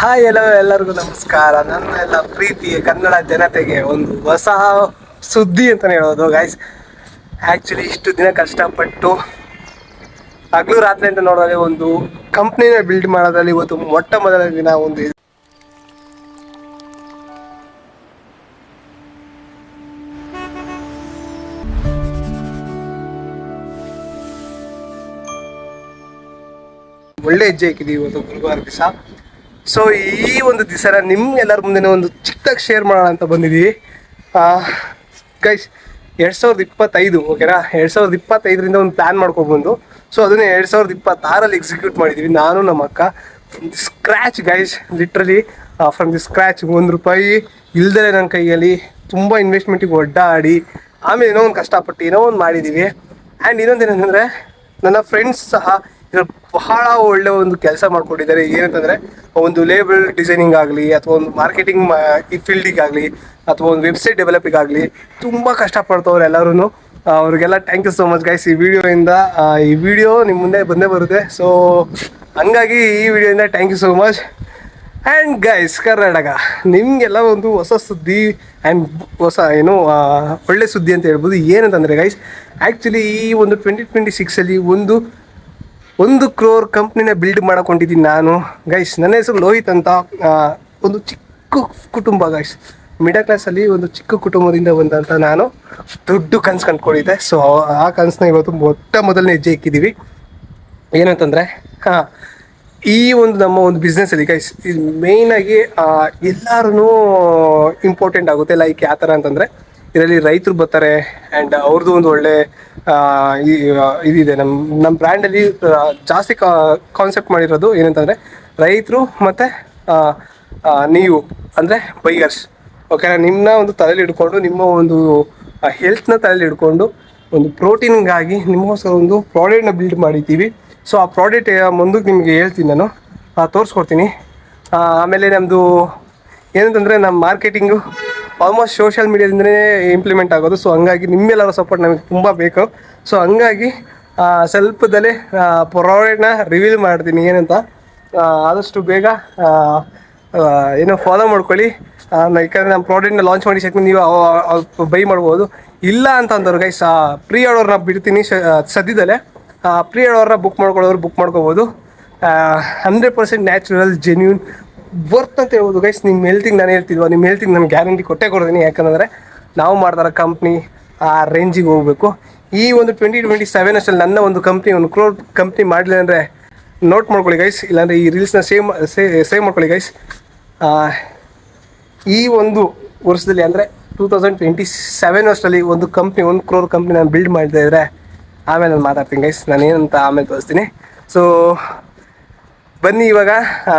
Hi ಎಲ್ಲೋ ಎಲ್ಲರಿಗೂ ನಮಸ್ಕಾರ. ನನ್ನ ಎಲ್ಲ ಪ್ರೀತಿಯ ಕನ್ನಡ ಜನತೆಗೆ ಒಂದು ಹೊಸ ಸುದ್ದಿ ಅಂತಲೇ ಹೇಳೋದು ಗೈಸ್. ಆ್ಯಕ್ಚುಲಿ ಇಷ್ಟು ದಿನ ಕಷ್ಟಪಟ್ಟು ಹಗಲು ರಾತ್ರಿ ಅಂತ ನೋಡೋದೇ ಒಂದು ಕಂಪ್ನಿನ ಬಿಲ್ಡ್ ಮಾಡೋದ್ರಲ್ಲಿ ಇವತ್ತು ಮೊಟ್ಟ ಮೊದಲ ದಿನ ಒಂದು ಒಳ್ಳೆ ಹೆಜ್ಜೆ ಹಾಕಿದ್ದೀವಿ ಇವತ್ತು ಗುರುವಾರ ದಿವಸ. ಸೊ ಈ ಒಂದು ದಿವಸನ ನಿಮ್ಗೆಲ್ಲರ ಮುಂದೆ ಒಂದು ಚಿಕ್ಕದಾಗಿ ಶೇರ್ ಮಾಡೋಣ ಅಂತ ಬಂದಿದ್ದೀವಿ ಗೈಸ್. 2025 ಓಕೆನಾ, 2025ರಿಂದ ಒಂದು ಪ್ಲ್ಯಾನ್ ಮಾಡ್ಕೊಬಂದು ಸೊ ಅದನ್ನೇ 2026 ಎಕ್ಸಿಕ್ಯೂಟ್ ಮಾಡಿದ್ದೀವಿ ನಾನು ನಮ್ಮ ಅಕ್ಕ. From the scratch guys, literally from the scratch. ₹1 ಇಲ್ದೇ ನನ್ನ ಕೈಯಲ್ಲಿ ತುಂಬ ಇನ್ವೆಸ್ಟ್ಮೆಂಟಿಗೆ ಒಡ್ಡಾಡಿ ಆಮೇಲೆ ಏನೋ ಒಂದು ಕಷ್ಟಪಟ್ಟು ಏನೋ ಒಂದು ಮಾಡಿದ್ದೀವಿ. ಆ್ಯಂಡ್ ಇನ್ನೊಂದೇನೆಂದರೆ ನನ್ನ ಫ್ರೆಂಡ್ಸ್ ಸಹ ಇದ್ರಲ್ಲಿ ಬಹಳ ಒಳ್ಳೆ ಒಂದು ಕೆಲಸ ಮಾಡ್ಕೊಂಡಿದ್ದಾರೆ. ಏನಂತಂದರೆ ಒಂದು ಲೇಬಲ್ ಡಿಸೈನಿಂಗ್ ಆಗಲಿ ಅಥವಾ ಒಂದು ಮಾರ್ಕೆಟಿಂಗ್ ಈ ಫೀಲ್ಡಿಗಾಗಲಿ ಅಥವಾ ಒಂದು ವೆಬ್ಸೈಟ್ ಡೆವಲಪಿಗಾಗಲಿ ತುಂಬ ಕಷ್ಟಪಡ್ತವ್ರು ಎಲ್ಲರೂ. ಅವ್ರಿಗೆಲ್ಲ thank you so much guys. ಈ ವಿಡಿಯೋ ನಿಮ್ಮ ಮುಂದೆ ಬಂದೇ ಬರುತ್ತೆ. ಸೊ ಹಂಗಾಗಿ ಈ ವಿಡಿಯೋಯಿಂದ thank you so much. And guys, Karnataka ನಿಮಗೆಲ್ಲ ಒಂದು ಹೊಸ ಸುದ್ದಿ ಆ್ಯಂಡ್ ಹೊಸ ಒಳ್ಳೆ ಸುದ್ದಿ ಅಂತ ಹೇಳ್ಬೋದು. ಏನಂತಂದರೆ ಗೈಸ್, ಆ್ಯಕ್ಚುಲಿ ಈ ಒಂದು 2026 ಒಂದು ಕ್ರೋರ್ ಕಂಪ್ನಿನ ಬಿಲ್ಡ್ ಮಾಡ್ಕೊಂಡಿದ್ದೀನಿ ನಾನು ಗೈಸ್. ನನ್ನ ಹೆಸರು ಲೋಹಿತ್ ಅಂತ. ಒಂದು ಚಿಕ್ಕ ಕುಟುಂಬ ಗೈಸ್, ಮಿಡಲ್ ಕ್ಲಾಸಲ್ಲಿ ಒಂದು ಚಿಕ್ಕ ಕುಟುಂಬದಿಂದ ಬಂದಂಥ ನಾನು ದೊಡ್ಡ ಕನಸು ಕಂಡ್ಕೊಂಡಿದ್ದೆ. ಸೊ ಆ ಕನಸನ್ನ ಇವತ್ತು ಮೊಟ್ಟ ಮೊದಲನೇ ಹೆಜ್ಜೆ ಇಕ್ಕಿದ್ದೀವಿ. ಏನಂತಂದರೆ ಈ ಒಂದು ನಮ್ಮ ಒಂದು ಬಿಸ್ನೆಸ್ಸಲ್ಲಿ ಗೈಸ್, ಇದು ಮೇಯ್ನಾಗಿ ಎಲ್ಲರೂ ಇಂಪಾರ್ಟೆಂಟ್ ಆಗುತ್ತೆ. ಲೈಕ್ ಯಾವ ಥರ ಅಂತಂದರೆ, ಇದರಲ್ಲಿ ರೈತರು ಬರ್ತಾರೆ ಆ್ಯಂಡ್ ಅವ್ರದ್ದು ಒಂದು ಒಳ್ಳೆ ಇದಿದೆ. ನಮ್ಮ ಬ್ರ್ಯಾಂಡಲ್ಲಿ ಜಾಸ್ತಿ ಕಾನ್ಸೆಪ್ಟ್ ಮಾಡಿರೋದು ಏನಂತಂದರೆ ರೈತರು ಮತ್ತು ನೀವು ಅಂದರೆ ಬೈಯರ್ಸ್. ಓಕೆನಾ, ನಿಮ್ಮನ್ನ ಒಂದು ತಲೆಯಲ್ಲಿ ಹಿಡ್ಕೊಂಡು, ನಿಮ್ಮ ಒಂದು ಹೆಲ್ತ್ನ ತಲೆಯಲ್ಲಿ ಹಿಡ್ಕೊಂಡು ಒಂದು ಪ್ರೋಟೀನ್ಗಾಗಿ ನಿಮಗೋಸ್ಕರ ಒಂದು ಪ್ರಾಡಕ್ಟ್ನ ಬಿಲ್ಡ್ ಮಾಡಿದ್ದೀವಿ. ಸೊ ಆ ಪ್ರಾಡಕ್ಟ್ ಮುಂದಕ್ಕೆ ನಿಮಗೆ ಹೇಳ್ತೀನಿ, ನಾನು ತೋರಿಸ್ಕೊಡ್ತೀನಿ. ಆಮೇಲೆ ನಮ್ಮದು ಏನಂತಂದರೆ ನಮ್ಮ ಮಾರ್ಕೆಟಿಂಗು ಆಲ್ಮೋಸ್ಟ್ ಸೋಷಿಯಲ್ ಮೀಡಿಯಾದಿಂದಲೇ ಇಂಪ್ಲಿಮೆಂಟ್ ಆಗೋದು. ಸೊ ಹಂಗಾಗಿ ನಿಮ್ಮೆಲ್ಲರ ಸಪೋರ್ಟ್ ನಮಗೆ ತುಂಬ ಬೇಕು. ಸೊ ಹಂಗಾಗಿ ಸ್ವಲ್ಪದಲ್ಲೇ ಪ್ರಾಡಕ್ಟ್ನ ರಿವೀಲ್ ಮಾಡ್ತೀನಿ ಏನಂತ. ಆದಷ್ಟು ಬೇಗ ಫಾಲೋ ಮಾಡ್ಕೊಳ್ಳಿ. ಯಾಕಂದರೆ ನಮ್ಮ ಪ್ರಾಡಕ್ಟ್ನ ಲಾಂಚ್ ಮಾಡಿ ಶಕ್ತಿ ನೀವು ಬೈ ಮಾಡ್ಬೋದು. ಇಲ್ಲ ಅಂತಂದವ್ರು ಗೈಸ್, ಪ್ರೀ ಆರ್ಡರ್ನ ಬಿಡ್ತೀನಿ ಸದ್ಯದಲ್ಲೇ. ಪ್ರೀ ಆರ್ಡರ್ನ ಬುಕ್ ಮಾಡ್ಕೋಬೋದು. 100% ನ್ಯಾಚುರಲ್, ಜೆನ್ಯೂನ್, ವರ್ತ್ ಅಂತ ಹೇಳ್ಬೋದು ಗೈಸ್. ನಿಮ್ಮ ಹೆಲ್ತಿಗೆ ನಾನು ಹೇಳ್ತಿದ್ವ, ನಿಮ್ಮ ಹೆಲ್ತಿಗೆ ನಾನು ಗ್ಯಾರಂಟಿ ಕೊಡ್ತೀನಿ. ಯಾಕಂದರೆ ನಾವು ಮಾಡ್ತಾರ ಕಂಪ್ನಿ ಆ ರೇಂಜಿಗೆ ಹೋಗಬೇಕು. ಈ ಒಂದು 2027 ಅಷ್ಟಲ್ಲಿ ನನ್ನ ಒಂದು ಕಂಪ್ನಿ, ಒಂದು ಕ್ರೋರ್ ಕಂಪ್ನಿ ಮಾಡಲಿಲ್ಲ ಅಂದರೆ ನೋಟ್ ಮಾಡ್ಕೊಳ್ಳಿ ಗೈಸ್. ಇಲ್ಲಾಂದರೆ ಈ ರೀಲ್ಸ್ನ ಸೇವ್ ಮಾಡ್ಕೊಳ್ಳಿ ಗೈಸ್. ಈ ಒಂದು ವರ್ಷದಲ್ಲಿ ಅಂದರೆ 2027 ವರ್ಷದಲ್ಲಿ ಒಂದು ಕಂಪ್ನಿ, ಒಂದು ಕ್ರೋರ್ ಕಂಪ್ನಿ ನಾನು ಬಿಲ್ಡ್ ಮಾಡ್ತಾ ಇದ್ದರೆ ಆಮೇಲೆ ನಾನು ಮಾತಾಡ್ತೀನಿ ಗೈಸ್. ನಾನು ಏನಂತ ಆಮೇಲೆ ತೋರಿಸ್ತೀನಿ. ಸೊ ಬನ್ನಿ ಇವಾಗ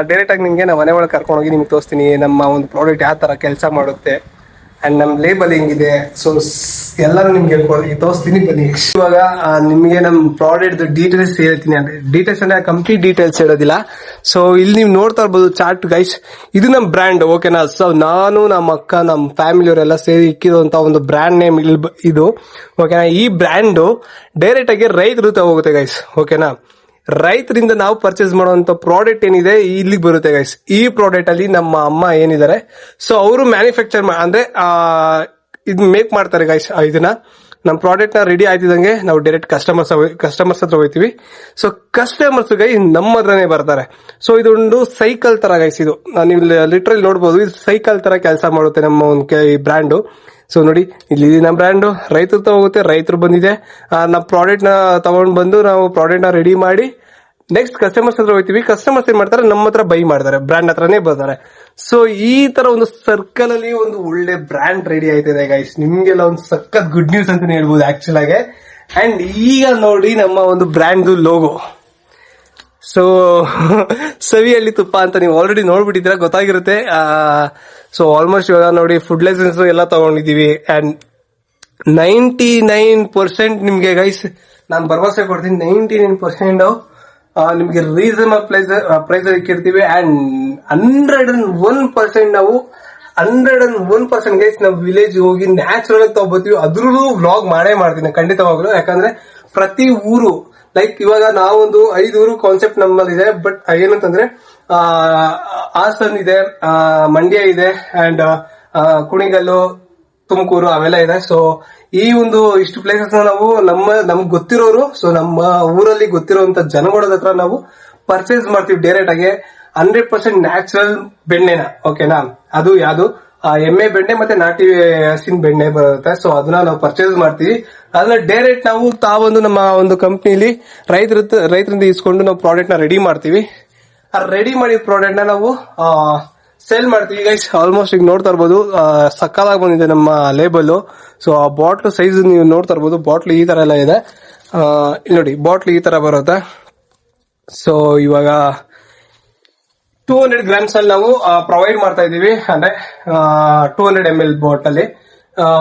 ಡೈರೆಕ್ಟಾಗಿ ನಿಮಗೆ ನಮ್ಮ ಮನೆ ಒಳಗೆ ಕರ್ಕೊಂಡೋಗಿ ನಿಮ್ಗೆ ತೋರಿಸ್ತೀನಿ ನಮ್ಮ ಒಂದು ಪ್ರಾಡಕ್ಟ್ ಯಾವ ಥರ ಕೆಲಸ ಮಾಡುತ್ತೆ ಆ್ಯಂಡ್ ನಮ್ಮ ಲೇಬಲ್ ಹೆಂಗಿದೆ. ಸೊ ಎಲ್ಲರೂ ನಿಮ್ಗೆ ತೋರಿಸ್ತೀನಿ ಬನ್ನಿ. ಇವಾಗ ನಿಮಗೆ ನಮ್ಮ ಪ್ರಾಡಕ್ಟ್ದು ಡೀಟೇಲ್ಸ್ ಹೇಳ್ತೀನಿ. ಅಂದರೆ ಡೀಟೇಲ್ಸ್ ಅಂದರೆ ಕಂಪ್ಲೀಟ್ ಡೀಟೇಲ್ಸ್ ಹೇಳೋದಿಲ್ಲ. ಸೊ ಇಲ್ಲಿ ನೀವು ನೋಡ್ತಾ ಇರ್ಬೋದು ಚಾರ್ಟ್ ಗೈಸ್, ಇದು ನಮ್ಮ ಬ್ರ್ಯಾಂಡ್ ಓಕೆನಾ. ಸೊ ನಾನು, ನಮ್ಮ ಅಕ್ಕ, ನಮ್ಮ ಫ್ಯಾಮಿಲಿಯವರೆಲ್ಲ ಸೇರಿ ಇಕ್ಕಿರುವಂಥ ಒಂದು ಬ್ರ್ಯಾಂಡ್ ನೇಮ್ ಇದು ಓಕೆನಾ. ಈ ಬ್ರ್ಯಾಂಡು ಡೈರೆಕ್ಟಾಗಿ ರೈತರು ಹೋಗುತ್ತೆ ಗೈಸ್ ಓಕೆನಾ. ರೈತರಿಂದ ನಾವು ಪರ್ಚೇಸ್ ಮಾಡುವಂತ ಪ್ರಾಡಕ್ಟ್ ಏನಿದೆ ಇಲ್ಲಿಗೆ ಬರುತ್ತೆ ಗೈಸ್. ಈ ಪ್ರಾಡಕ್ಟ್ ಅಲ್ಲಿ ನಮ್ಮ ಅಮ್ಮ ಏನಿದ್ದಾರೆ, ಸೊ ಅವರು ಮ್ಯಾನುಫ್ಯಾಕ್ಚರ್ ಅಂದ್ರೆ ಇದು ಮೇಕ್ ಮಾಡ್ತಾರೆ ಗೈಸ್. ಇದನ್ನ ನಮ್ಮ ಪ್ರಾಡಕ್ಟ್ ನ ರೆಡಿ ಆಯ್ತಿದಂಗೆ ನಾವು ಡೈರೆಕ್ಟ್ ಕಸ್ಟಮರ್ಸ್ ಹತ್ರ ಹೋಗ್ತೀವಿ. ಸೊ ಕಸ್ಟಮರ್ಸ್ ಗೈ ನಮ್ಮ ಹತ್ರನೇ ಬರ್ತಾರೆ. ಸೊ ಇದೊಂದು ಸೈಕಲ್ ತರ ಗೈಸ್. ಇದು ನೀವು ಲಿಟ್ರಲಿ ನೋಡ್ಬೋದು, ಇದು ಸೈಕಲ್ ತರ ಕೆಲಸ ಮಾಡುತ್ತೆ ನಮ್ಮ ಒಂದು ಈ ಬ್ರ್ಯಾಂಡು. ಸೊ ನೋಡಿ, ಇಲ್ಲಿ ನಮ್ಮ ಬ್ರ್ಯಾಂಡು ರೈತರು ಹೋಗುತ್ತೆ. ರೈತರು ಬಂದಿದೆ, ನಮ್ಮ ಪ್ರಾಡಕ್ಟ್ ನ ತಗೊಂಡ್ ಬಂದು ನಾವು ಪ್ರಾಡಕ್ಟ್ ನ ರೆಡಿ ಮಾಡಿ ನೆಕ್ಸ್ಟ್ ಕಸ್ಟಮರ್ಸ್ ಹತ್ರ ಹೋಗ್ತೀವಿ. ಕಸ್ಟಮರ್ಸ್ ಏನ್ ಮಾಡ್ತಾರೆ, ನಮ್ಮ ಹತ್ರ ಬೈ ಮಾಡ್ತಾರೆ, ಬ್ರ್ಯಾಂಡ್ ಹತ್ರನೇ ಬರ್ತಾರೆ. ಸೊ ಈ ತರ ಒಂದು ಸರ್ಕಲ್ ಅಲ್ಲಿ ಒಂದು ಒಳ್ಳೆ ಬ್ರ್ಯಾಂಡ್ ರೆಡಿ ಆಯ್ತಿದೆ ಗೈಸ್. ನಿಮ್ಗೆಲ್ಲ ಒಂದು ಸಖತ್ ಗುಡ್ ನ್ಯೂಸ್ ಅಂತಾನೆ ಹೇಳ್ಬೋದು ಆಕ್ಚುಲ್ ಆಗಿ. ಅಂಡ್ ಈಗ ನೋಡಿ ನಮ್ಮ ಒಂದು ಬ್ರ್ಯಾಂಡ್ ಲೋಗೋ. ಸೊ ಸವಿಯಲ್ಲಿ ತುಪ್ಪ ಅಂತ ನೀವು ಆಲ್ರೆಡಿ ನೋಡ್ಬಿಟ್ಟಿದ್ದೀರಾ, ಗೊತ್ತಾಗಿರುತ್ತೆ. ಸೊ ಆಲ್ಮೋಸ್ಟ್ ಇವಾಗ ನೋಡಿ ಫುಡ್ ಲೈಸೆನ್ಸ್ ಎಲ್ಲ ತಗೊಂಡಿದೀವಿ. ಅಂಡ್ 99% ನಿಮ್ಗೆ ಗೈಸ್ ನಾನು ಭರವಸೆ ಕೊಡ್ತೀನಿ, 99% ನಿಮ್ಗೆ ರೀಸನಬಲ್ ಪ್ರೈಸ್ ಇಕ್ಕಿರ್ತೀವಿ. ಅಂಡ್ 101% ನಾವು 101% ಗೈಸ್ ನಾವು ವಿಲೇಜ್ ಹೋಗಿ ನ್ಯಾಚುರಲ್ ಆಗಿ ತಗೋತೀವಿ. ಅದ್ರೂ ವ್ಲಾಗ್ ಮಾಡೇ ಮಾಡ್ತೀನಿ ಖಂಡಿತವಾಗ್ಲು. ಯಾಕಂದ್ರೆ ಪ್ರತಿ ಊರು ಲೈಕ್ ಇವಾಗ ನಾವೊಂದು 5 ಊರು ಕಾನ್ಸೆಪ್ಟ್ ನಮ್ಮಲ್ಲಿದೆ. ಬಟ್ ಏನಂತಂದ್ರೆ ಹಾಸನ್ ಇದೆ, ಮಂಡ್ಯ ಇದೆ, ಅಂಡ್ ಕುಣಿಗಲ್ಲು, ತುಮಕೂರು ಅವೆಲ್ಲ ಇದೆ. ಸೊ ಈ ಒಂದು ಇಷ್ಟು ಪ್ಲೇಸಸ್ ನಾವು ನಮ್ಗೆ ಗೊತ್ತಿರೋರು, ಸೊ ನಮ್ಮ ಊರಲ್ಲಿ ಗೊತ್ತಿರುವಂತ ಜನಗಳ ಹತ್ರ ನಾವು ಪರ್ಚೇಸ್ ಮಾಡ್ತೀವಿ ಡೈರೆಕ್ಟ್ ಆಗಿ 100% ನ್ಯಾಚುರಲ್ ಬೆಣ್ಣೆನ. ಓಕೆನಾ, ಅದು ಯಾವುದು ಎಮ್ಮೆ ಬೆಣ್ಣೆ ಮತ್ತೆ ನಾಟಿ ಹಸಿನ ಬೆಣ್ಣೆ ಬರುತ್ತೆ. ಸೊ ಅದನ್ನ ನಾವು ಪರ್ಚೇಸ್ ಮಾಡ್ತೀವಿ. ಅದನ್ನ ಡೈರೆಕ್ಟ್ ನಾವು ತಾವೊಂದು ನಮ್ಮ ಒಂದು ಕಂಪ್ನಿಲಿ ರೈತರಿಂದ ಇಸ್ಕೊಂಡು ನಾವು ಪ್ರಾಡಕ್ಟ್ ನ ರೆಡಿ ಮಾಡ್ತೀವಿ. ಆ ರೆಡಿ ಮಾಡಿದ ಪ್ರಾಡಕ್ಟ್ ನ ನಾವು ಸೇಲ್ ಮಾಡ್ತೀವಿ ಗೈಸ್. ಆಲ್ಮೋಸ್ಟ್ ಈಗ ನೋಡ್ತಾ ಇರ್ಬೋದು, ಸಕ್ಕದಾಗಿ ಬಂದಿದೆ ನಮ್ಮ ಲೇಬಲ್. ಸೊ ಆ ಬಾಟ್ಲ್ ಸೈಜ್ ನೀವು ನೋಡ್ತಾ ಇರ್ಬೋದು. ಬಾಟ್ಲ್ ಈ ತರ ಎಲ್ಲ ಇದೆ. ಇಲ್ಲಿ ನೋಡಿ, ಬಾಟ್ಲ್ ಈ ತರ ಬರುತ್ತೆ. ಸೊ ಇವಾಗ 200 ಗ್ರಾಮ್ಸ್ ಅಲ್ಲಿ ನಾವು ಪ್ರೊವೈಡ್ ಮಾಡ್ತಾ ಇದೀವಿ, ಅಂದ್ರೆ 200 ml ಬಾಟಲ್.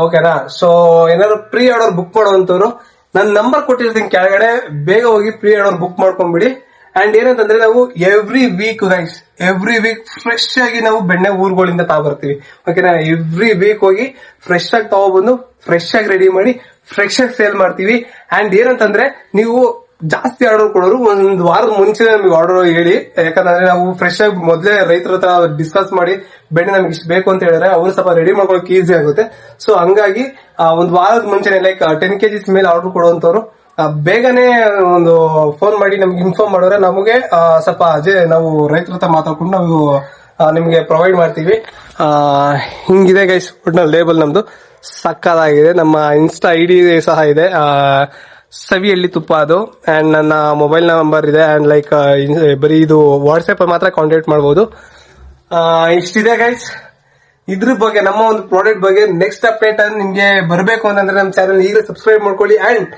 ಓಕೆನಾ. ಸೊ ಏನಾದ್ರು ಪ್ರೀ ಆರ್ಡರ್ ಬುಕ್ ಮಾಡುವಂತವ್ರು ನನ್ನ ನಂಬರ್ ಕೊಟ್ಟಿರ್ತೀನಿ ಕೆಳಗಡೆ, ಬೇಗ ಹೋಗಿ ಪ್ರೀ ಆರ್ಡರ್ ಬುಕ್ ಮಾಡ್ಕೊಂಡ್ಬಿಡಿ. ಅಂಡ್ ಏನಂತಂದ್ರೆ ನಾವು ಎವ್ರಿ ವೀಕ್ ಫ್ರೆಶ್ ಆಗಿ ನಾವು ಬೆಣ್ಣೆ ಊರುಗಳಿಂದ ತಗೊಬರ್ತೀವಿ. ಓಕೆನಾ, ಎವ್ರಿ ವೀಕ್ ಹೋಗಿ ಫ್ರೆಶ್ ಆಗಿ ತಗೊಬಂದು ಫ್ರೆಶ್ ಆಗಿ ರೆಡಿ ಮಾಡಿ ಫ್ರೆಶ್ ಆಗಿ ಸೇಲ್ ಮಾಡ್ತೀವಿ. ಅಂಡ್ ಏನಂತಂದ್ರೆ ನೀವು ಜಾಸ್ತಿ ಆರ್ಡರ್ ಕೊಡೋರು ಒಂದು ವಾರದ ಮುಂಚೆ ನಮಗೆ ಆರ್ಡರ್ ಹೇಳಿ, ಯಾಕಂದ್ರೆ ನಾವು ಫ್ರೆಶ್ ಆಗಿ ಮೊದಲೇ ರೈತರ ಹತ್ರ ಡಿಸ್ಕಸ್ ಮಾಡಿ ಬೆಣ್ಣೆ ನಮ್ಗೆ ಇಷ್ಟು ಬೇಕು ಅಂತ ಹೇಳಿದ್ರೆ ಅವ್ರು ಸ್ವಲ್ಪ ರೆಡಿ ಮಾಡ್ಕೊಳಕ್ ಈಸಿ ಆಗುತ್ತೆ. ಸೊ ಹಂಗಾಗಿ ಒಂದು ವಾರದ ಮುಂಚೆನೆ ಲೈಕ್ 10 kgs ಮೇಲೆ ಆರ್ಡರ್ ಕೊಡುವಂತವ್ರು ಬೇಗನೆ ಒಂದು ಫೋನ್ ಮಾಡಿ ನಮ್ಗೆ ಇನ್ಫಾರ್ಮ್ ಮಾಡಿದ್ರೆ ನಮಗೆ ಸ್ವಲ್ಪ ನಾವು ರೈತರ ಹತ್ರ ಮಾತಾಡ್ಕೊಂಡು ನಾವು ನಿಮ್ಗೆ ಪ್ರೊವೈಡ್ ಮಾಡ್ತೀವಿ. ಹಿಂಗಿದೆ ಗೈಸ್ ಒಟ್ನಲ್ಲಿ ಲೇಬಲ್ ನಮ್ದು ಸಕ್ಕದಾಗಿದೆ. ನಮ್ಮ ಇನ್ಸ್ಟಾ ID ಸಹ ಇದೆ, ಸವಿಯಲ್ಲಿ ತುಪ್ಪ ಅದು. ಅಂಡ್ ನನ್ನ ಮೊಬೈಲ್ ನಂಬರ್ ಇದೆ. ಅಂಡ್ ಲೈಕ್ ಬರೀ ಇದು ವಾಟ್ಸ್ಆಪ್ ಮಾತ್ರ ಕಾಂಟ್ಯಾಕ್ಟ್ ಮಾಡಬಹುದು. ಇಷ್ಟಿದೆ ಗೈಸ್ ಇದ್ರ ಬಗ್ಗೆ, ನಮ್ಮ ಒಂದು ಪ್ರಾಡಕ್ಟ್ ಬಗ್ಗೆ. ನೆಕ್ಸ್ಟ್ ಅಪ್ಡೇಟ್ ನಿಮ್ಗೆ ಬರಬೇಕು ಅಂತಂದ್ರೆ ನಮ್ಮ ಚಾನಲ್ ಈಗಲೇ ಸಬ್ಸ್ಕ್ರೈಬ್ ಮಾಡ್ಕೊಳ್ಳಿ. ಅಂಡ್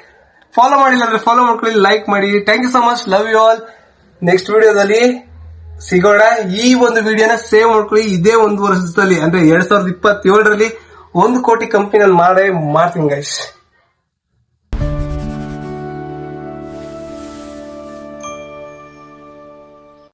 ಫಾಲೋ ಮಾಡಿಲ್ಲ ಅಂದ್ರೆ ಫಾಲೋ ಮಾಡ್ಕೊಳ್ಳಿ, ಲೈಕ್ ಮಾಡಿ. Thank you so much, love you all. Next ವಿಡಿಯೋದಲ್ಲಿ ಸಿಗೋಣ. ಈ ಒಂದು ವಿಡಿಯೋನ ಸೇವ್ ಮಾಡ್ಕೊಳ್ಳಿ. ಇದೇ ಒಂದು ವರ್ಷದಲ್ಲಿ ಅಂದ್ರೆ 2027ರಲ್ಲಿ 1 ಕೋಟಿ ಕಂಪ್ನಿನಲ್ಲಿ ಮಾಡ್ತೀನಿ ಗೈಸ್.